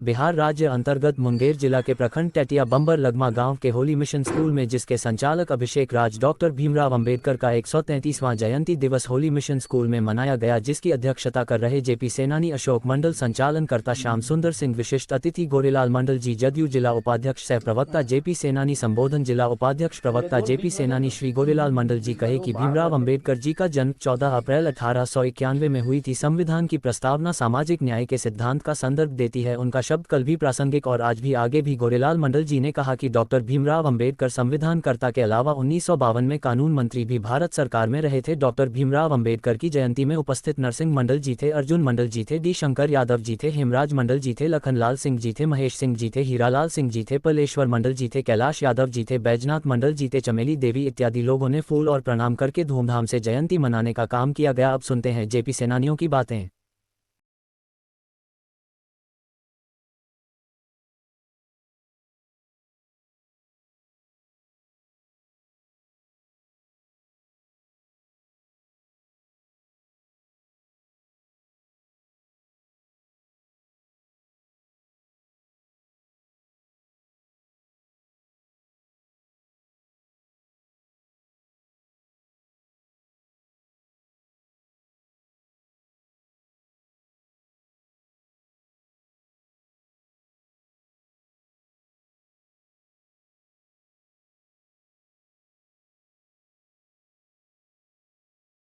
बिहार राज्य अंतर्गत मुंगेर जिला के प्रखंड टेटिया बम्बर लगमा गांव के होली मिशन स्कूल में, जिसके संचालक अभिषेक राज डॉक्टर भीमराव अंबेडकर का 133वां जयंती दिवस होली मिशन स्कूल में मनाया गया, जिसकी अध्यक्षता कर रहे जेपी सेनानी अशोक मंडल, संचालनकर्ता श्याम सुंदर सिंह, विशिष्ट अतिथि गोरेलाल मंडल जी, जदयू जिला उपाध्यक्ष सह प्रवक्ता जेपी सेनानी, संबोधन जिला उपाध्यक्ष प्रवक्ता जेपी सेनानी श्री गोरेलाल मंडल जी कहे कि भीमराव अंबेडकर जी का जन्म 14 अप्रैल 1891 में हुई थी। संविधान की प्रस्तावना सामाजिक न्याय के सिद्धांत का संदर्भ देती है। उनका शब्द कल भी प्रासंगिक और आज भी आगे भी। गोरेलाल मंडल जी ने कहा कि डॉक्टर भीमराव अंबेडकर संविधानकर्ता के अलावा 1952 में कानून मंत्री भी भारत सरकार में रहे थे। डॉक्टर भीमराव अंबेडकर की जयंती में उपस्थित नरसिंह मंडल जी थे, अर्जुन मंडल जी थे, डी शंकर यादव जी थे, हेमराज मंडल जी थे, लखनलाल सिंह जी थे, महेश सिंह जी थे, हीरालाल सिंह जी थे, पलेश्वर मंडल जी थे, कैलाश यादव जी थे, बैजनाथ मंडल जी थे, चमेली देवी इत्यादि लोगों ने फूल और प्रणाम करके धूमधाम से जयंती मनाने का काम किया गया। अब सुनते हैं जेपी सेनानियों की बातें।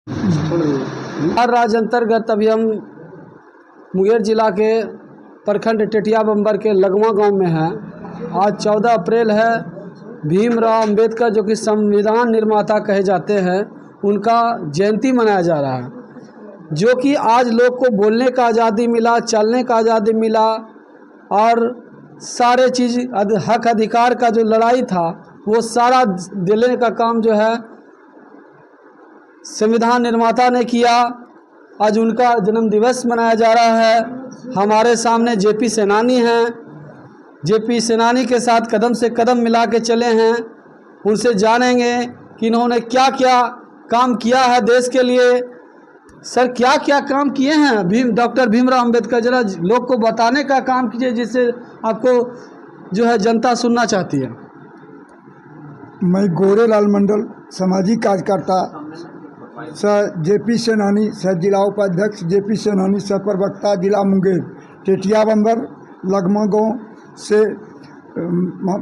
बिहार राज्य अंतर्गत अभी हम मुंगेर जिला के प्रखंड टेटिया बम्बर के लगमा गांव में हैं। आज 14 अप्रैल है। भीमराव अंबेडकर जो कि संविधान निर्माता कहे जाते हैं, उनका जयंती मनाया जा रहा है, जो कि आज लोग को बोलने का आज़ादी मिला, चलने का आज़ादी मिला और सारे चीज़ हक अधिकार का जो लड़ाई था वो सारा दिलाने का काम जो है संविधान निर्माता ने किया। आज उनका जन्म दिवस मनाया जा रहा है। हमारे सामने जेपी सेनानी हैं। जेपी सेनानी के साथ कदम से कदम मिला के चले हैं। उनसे जानेंगे कि इन्होंने क्या क्या काम किया है देश के लिए। सर, क्या क्या काम किए हैं डॉक्टर भीमराव अंबेडकर, जरा लोग को बताने का काम कीजिए, जिससे आपको जो है जनता सुनना चाहती है। मैं गोरेलाल मंडल, सामाजिक कार्यकर्ता, सर जेपी सेनानी, सह जिला उपाध्यक्ष जेपी सेनानी, सह प्रवक्ता जिला मुंगेर, टेटिया बम्बर लगमा गाँव से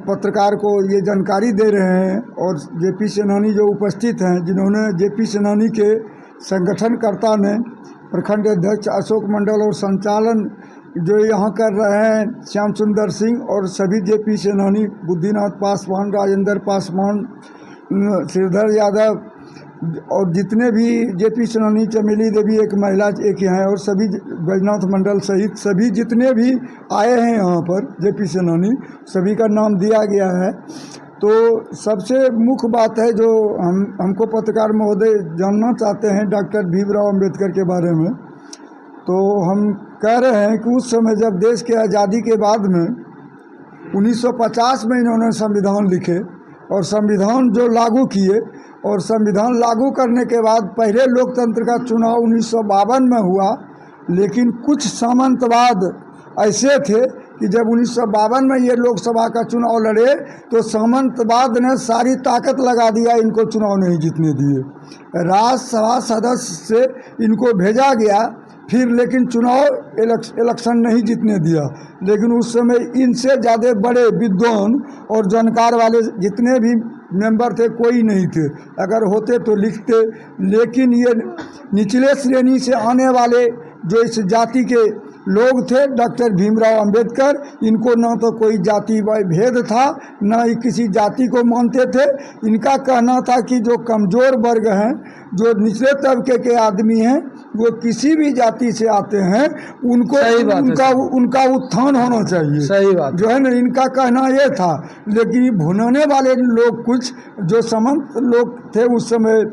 पत्रकार को ये जानकारी दे रहे हैं। और जेपी सेनानी जो उपस्थित हैं, जिन्होंने जेपी सेनानी के संगठनकर्ता ने प्रखंड अध्यक्ष अशोक मंडल और संचालन जो यहाँ कर रहे हैं श्याम सुंदर सिंह और सभी जेपी सेनानी, बुद्धिनाथ पासवान, राजेंद्र पासवान, श्रीधर यादव और जितने भी जेपी सेनानी, चमेली देवी एक महिला एक यहाँ है, और सभी बैजनाथ मंडल सहित सभी जितने भी आए हैं यहाँ पर जेपी सेनानी, सभी का नाम दिया गया है। तो सबसे मुख्य बात है जो हमको पत्रकार महोदय जानना चाहते हैं डॉक्टर भीमराव अंबेडकर के बारे में, तो हम कह रहे हैं कि उस समय जब देश के आज़ादी के बाद में 1950 में इन्होंने संविधान लिखे और संविधान जो लागू किए, और संविधान लागू करने के बाद पहले लोकतंत्र का चुनाव 1952 में हुआ। लेकिन कुछ सामंतवाद ऐसे थे कि जब 1952 में ये लोकसभा का चुनाव लड़े तो सामंतवाद ने सारी ताकत लगा दिया, इनको चुनाव नहीं जीतने दिए। राज्यसभा सदस्य से इनको भेजा गया, फिर लेकिन चुनाव इलेक्शन नहीं जीतने दिया। लेकिन उस समय इनसे ज़्यादा बड़े विद्वान और जानकार वाले जितने भी मेंबर थे कोई नहीं थे, अगर होते तो लिखते। लेकिन ये निचले श्रेणी से आने वाले जो इस जाति के लोग थे, डॉक्टर भीमराव अंबेडकर, इनको न तो कोई जाति भेद था, न ही किसी जाति को मानते थे। इनका कहना था कि जो कमज़ोर वर्ग हैं, जो निचले तबके के आदमी हैं, वो किसी भी जाति से आते हैं, उनको उनका उत्थान होना चाहिए। सही बात जो है ना, इनका कहना ये था। लेकिन भुनाने वाले लोग, कुछ जो समंत लोग थे उस समय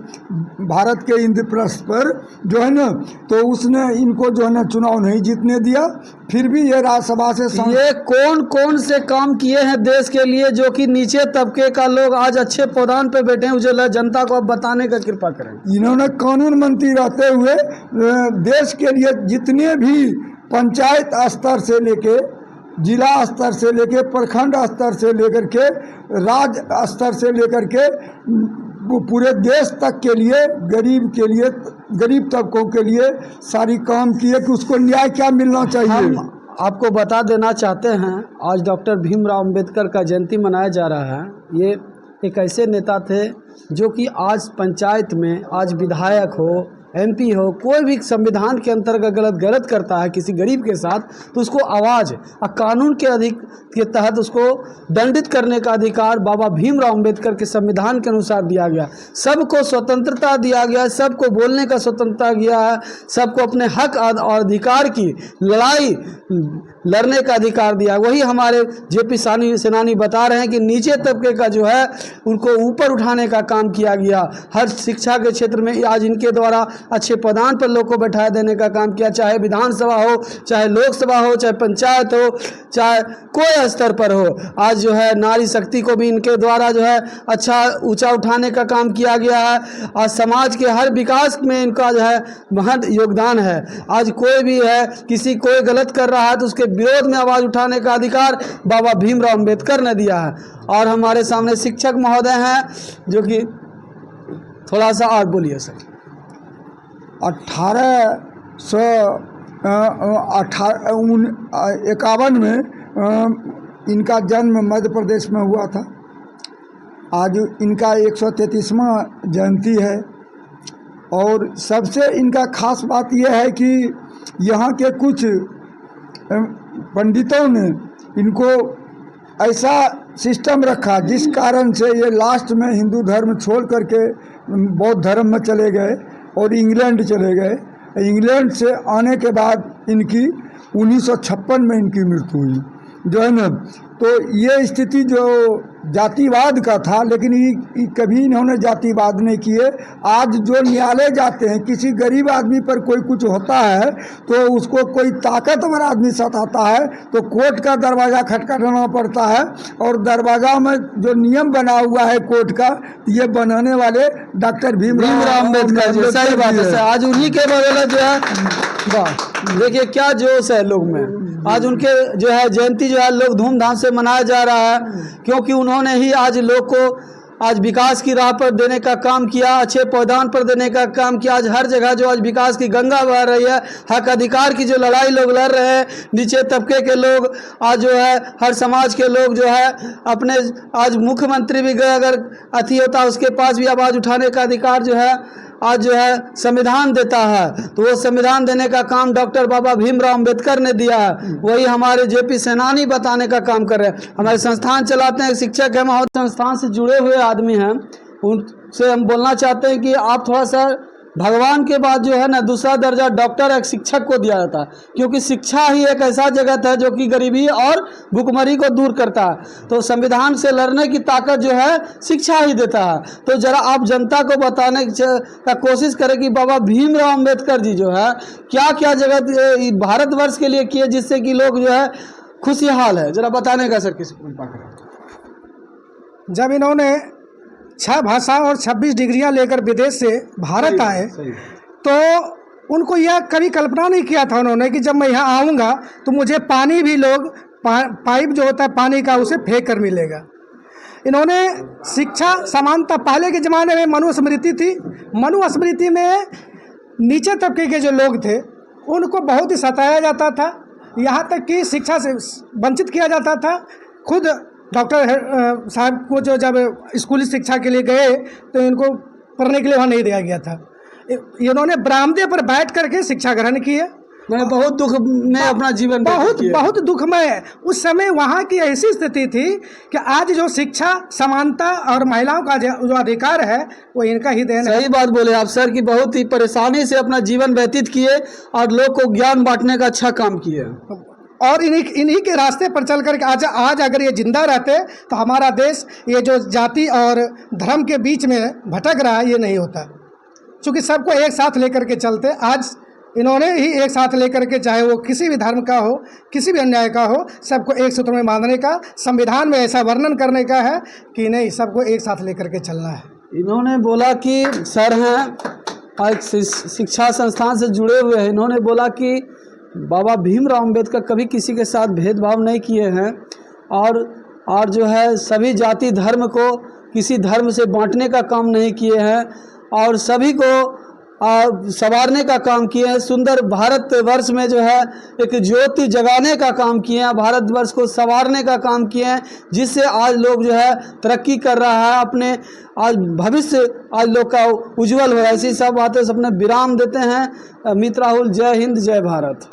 भारत के इंद्रप्रस्थ पर, जो है ना, तो उसने इनको जो है ना चुनाव नहीं जीतने दिया। फिर भी ये राज्यसभा से ये कौन कौन से काम किए हैं देश के लिए, जो कि नीचे तबके का लोग आज अच्छे पौधान पे बैठे हैं, उसे जनता को अब बताने का कृपा करें। इन्होंने कानून मंत्री रहते हुए देश के लिए जितने भी पंचायत स्तर से लेके जिला स्तर से लेकर प्रखंड स्तर से लेकर के राज्य स्तर से लेकर के वो पूरे देश तक के लिए गरीब तबकों के लिए सारी काम किए कि उसको न्याय क्या मिलना चाहिए। हम आपको बता देना चाहते हैं, आज डॉक्टर भीमराव अंबेडकर का जयंती मनाया जा रहा है। ये एक ऐसे नेता थे जो कि आज पंचायत में, आज विधायक हो, एमपी हो, कोई भी संविधान के अंतर्गत गलत करता है किसी गरीब के साथ, तो उसको आवाज़ और कानून के तहत उसको दंडित करने का अधिकार बाबा भीमराव अंबेडकर के संविधान के अनुसार दिया गया। सबको स्वतंत्रता दिया गया, सबको बोलने का स्वतंत्रता दिया है, सबको अपने हक और अधिकार की लड़ाई लड़ने का अधिकार दिया। वही हमारे जेपी सेनानी बता रहे हैं कि नीचे तबके का जो है उनको ऊपर उठाने का काम किया गया। हर शिक्षा के क्षेत्र में आज इनके द्वारा अच्छे पदान पर लोग को बैठा देने का काम किया, चाहे विधानसभा हो, चाहे लोकसभा हो, चाहे पंचायत हो, चाहे कोई स्तर पर हो। आज जो है नारी शक्ति को भी इनके द्वारा जो है अच्छा ऊंचा उठाने का काम किया गया है। आज समाज के हर विकास में इनका जो है महत्व योगदान है। आज कोई भी है, कोई गलत कर रहा है तो उसके विरोध में आवाज़ उठाने का अधिकार बाबा भीमराव अंबेडकर ने दिया है। और हमारे सामने शिक्षक महोदय हैं जो कि थोड़ा सा और बोलिए सर। 1851 में इनका जन्म मध्य प्रदेश में हुआ था। आज इनका 133वां जयंती है। और सबसे इनका खास बात यह है कि यहाँ के कुछ पंडितों ने इनको ऐसा सिस्टम रखा जिस कारण से ये लास्ट में हिंदू धर्म छोड़ करके बौद्ध धर्म में चले गए और इंग्लैंड चले गए। इंग्लैंड से आने के बाद इनकी 1956 में इनकी मृत्यु हुई जो है ना। तो ये स्थिति जो जातिवाद का था, लेकिन कभी इन्होंने जातिवाद नहीं किए। आज जो न्यायालय जाते हैं, किसी गरीब आदमी पर कोई कुछ होता है तो उसको कोई ताकतवर आदमी सताता है तो कोर्ट का दरवाज़ा खटखटाना पड़ता है। और दरवाज़ा में जो नियम बना हुआ है कोर्ट का, ये बनाने वाले डॉक्टर भीमराव अंबेडकर जी। सही बात है सर, आज उन्हीं के बगैर जो है देखिए क्या जोश है लोग में। आज उनके जो है जयंती जो है लोग धूमधाम से मनाया जा रहा है, क्योंकि उन्होंने ही आज लोग को आज विकास की राह पर देने का काम किया, अच्छे पौधान पर देने का काम किया। आज हर जगह जो आज विकास की गंगा बह रही है, हक अधिकार की जो लड़ाई लोग लड़ रहे हैं, नीचे तबके के लोग आज जो है हर समाज के लोग जो है अपने, आज मुख्यमंत्री भी गए अगर अति होता उसके पास भी आवाज़ उठाने का अधिकार जो है आज जो है संविधान देता है। तो वो संविधान देने का काम डॉक्टर बाबा भीमराव अंबेडकर ने दिया है। वही हमारे जेपी सेनानी बताने का काम कर रहे हैं। हमारे संस्थान चलाते हैं, शिक्षक है महोदय, संस्थान से जुड़े हुए आदमी हैं। उनसे हम बोलना चाहते हैं कि आप थोड़ा सा, भगवान के बाद जो है ना दूसरा दर्जा डॉक्टर एक शिक्षक को दिया जाता है, क्योंकि शिक्षा ही एक ऐसा जगत है जो कि गरीबी और भुखमरी को दूर करता है। तो संविधान से लड़ने की ताकत जो है शिक्षा ही देता है। तो जरा आप जनता को बताने का कोशिश करें कि बाबा भीमराव अंबेडकर जी जो है क्या क्या जगत भारतवर्ष के लिए किए जिससे कि लोग जो है खुशहाल है। जरा बताने का सर किसी कृपा करें। जब इन्होंने 6 भाषा और 26 डिग्रियां लेकर विदेश से भारत आए तो उनको यह कभी कल्पना नहीं किया था उन्होंने कि जब मैं यहाँ आऊँगा तो मुझे पानी भी लोग पाइप जो होता है पानी का उसे फेंक कर मिलेगा। इन्होंने शिक्षा समानता, पहले के ज़माने में मनुस्मृति थी, मनुस्मृति में नीचे तबके के जो लोग थे उनको बहुत ही सताया जाता था, यहाँ तक कि शिक्षा से वंचित किया जाता था। खुद डॉक्टर साहब को जो जब स्कूली शिक्षा के लिए गए तो इनको पढ़ने के लिए वहाँ नहीं दिया गया था। इन्होंने बरामदे पर बैठ करके शिक्षा ग्रहण की है। मैंने बहुत दुख में अपना जीवन बहुत दुखमय उस समय वहाँ की ऐसी स्थिति थी कि आज जो शिक्षा समानता और महिलाओं का जो अधिकार है वो इनका ही देन है। सही बात बोले आप सर कि बहुत ही परेशानी से अपना जीवन व्यतीत किए और लोग को ज्ञान बांटने का अच्छा काम किए और इन्हीं के रास्ते पर चल कर के आज अगर ये जिंदा रहते तो हमारा देश ये जो जाति और धर्म के बीच में भटक रहा है ये नहीं होता, क्योंकि सबको एक साथ लेकर के चलते। आज इन्होंने ही एक साथ लेकर के, चाहे वो किसी भी धर्म का हो, किसी भी अन्याय का हो, सबको एक सूत्र में बांधने का, संविधान में ऐसा वर्णन करने का है कि नहीं, सबको एक साथ लेकर के चलना है। इन्होंने बोला कि सर हैं आज शिक्षा संस्थान से जुड़े हुए हैं, इन्होंने बोला कि बाबा भीमराव अम्बेडकर कभी किसी के साथ भेदभाव नहीं किए हैं और जो है सभी जाति धर्म को किसी धर्म से बांटने का काम नहीं किए हैं और सभी को संवारने का काम किए हैं। सुंदर भारतवर्ष में जो है एक ज्योति जगाने का काम किए हैं, भारतवर्ष को संवारने का काम किए हैं, जिससे आज लोग जो है तरक्की कर रहा है, अपने आज भविष्य आज लोग का उज्जवल हो रहा है। ऐसी सब बातें से अपने विराम देते हैं। अमित राहुल, जय हिंद, जय भारत।